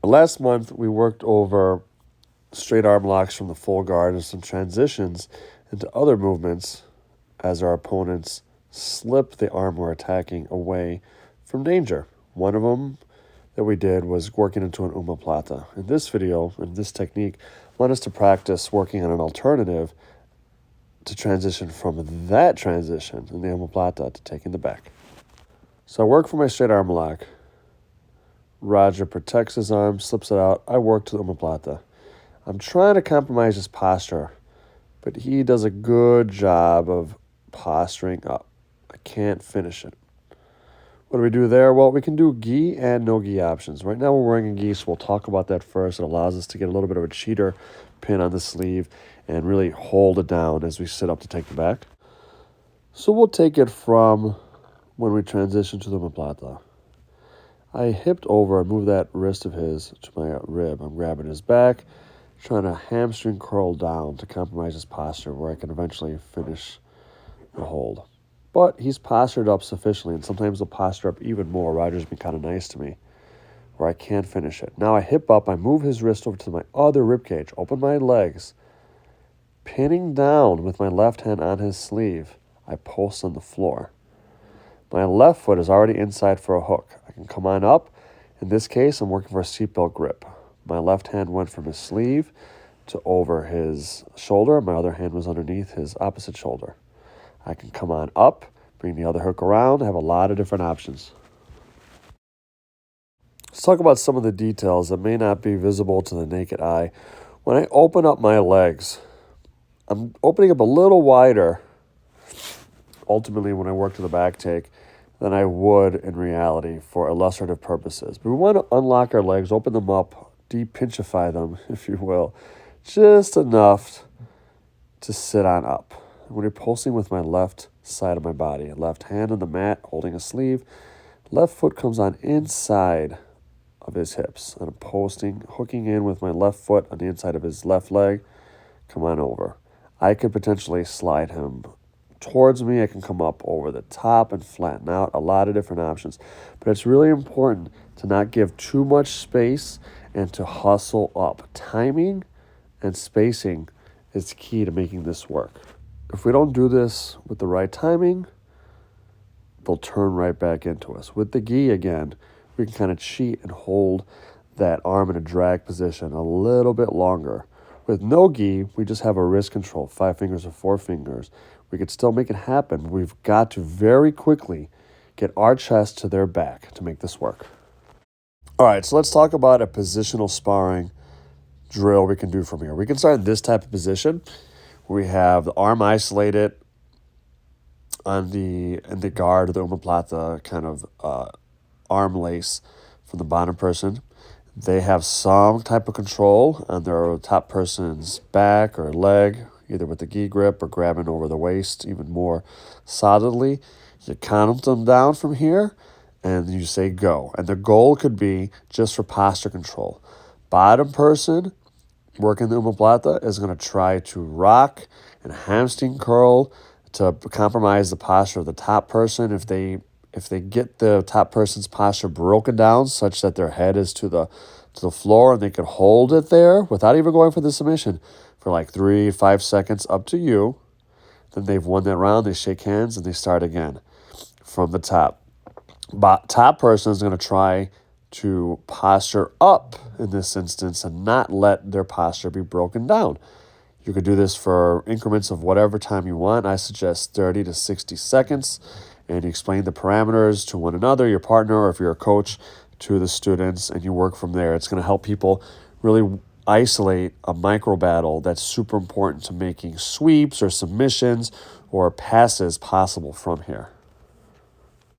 last month, we worked over straight arm locks from the full guard and some transitions into other movements as our opponents slip the arm we're attacking away from danger. One of them that we did was working into an Omoplata. In this video, in this technique, I want us to practice working on an alternative to transition from that transition in the Omoplata to taking the back. So I work for my straight arm lock. Roger protects his arm, slips it out. I work to the Omoplata. I'm trying to compromise his posture, but he does a good job of posturing up. I can't finish it. What do we do there? Well, we can do gi and no gi options. Right now we're wearing a gi, so we'll talk about that first. It allows us to get a little bit of a cheater pin on the sleeve and really hold it down as we sit up to take the back. So we'll take it from when we transition to the Omoplata. I hipped over and moved that wrist of his to my rib. I'm grabbing his back, trying to hamstring curl down to compromise his posture where I can eventually finish the hold. But he's postured up sufficiently, and sometimes he'll posture up even more. Roger's been kind of nice to me where I can't finish it. Now I hip up, I move his wrist over to my other rib cage, open my legs, pinning down with my left hand on his sleeve. I pulse on the floor. My left foot is already inside for a hook. I can come on up. In this case, I'm working for a seatbelt grip. My left hand went from his sleeve to over his shoulder. My other hand was underneath his opposite shoulder. I can come on up, bring the other hook around. I have a lot of different options. Let's talk about some of the details that may not be visible to the naked eye. When I open up my legs, I'm opening up a little wider, ultimately when I work to the back take, than I would in reality for illustrative purposes. But we want to unlock our legs, open them up, de-pinchify them, if you will, just enough to sit on up. When you're pulsing with my left side of my body, left hand on the mat, holding a sleeve, left foot comes on inside of his hips. And I'm posting, hooking in with my left foot on the inside of his left leg. Come on over. I could potentially slide him towards me. I can come up over the top and flatten out. A lot of different options. But it's really important to not give too much space and to hustle up. Timing and spacing is key to making this work. If we don't do this with the right timing, they'll turn right back into us. With the gi, again, we can kind of cheat and hold that arm in a drag position a little bit longer. With no gi, we just have a wrist control, 5 fingers or 4 fingers. We could still make it happen. We've got to very quickly get our chest to their back to make this work. All right, so let's talk about a positional sparring drill we can do from here. We can start in this type of position. We have the arm isolated on in the guard of the Omoplata kind of arm lace from the bottom person. They have some type of control on their top person's back or leg, either with the gi grip or grabbing over the waist even more solidly. You count them down from here and you say go. And the goal could be just for posture control. Bottom person working the Omoplata is going to try to rock and hamstring curl to compromise the posture of the top person. If they get the top person's posture broken down such that their head is to the floor and they can hold it there without even going for the submission for like 3-5 seconds, up to you, then they've won that round. They shake hands and they start again from the top. Top person is going to try to posture up in this instance and not let their posture be broken down. You could do this for increments of whatever time you want. I suggest 30 to 60 seconds, and you explain the parameters to one another, your partner, or if you're a coach, to the students, and you work from there. It's going to help people really isolate a micro battle that's super important to making sweeps or submissions or passes possible from here.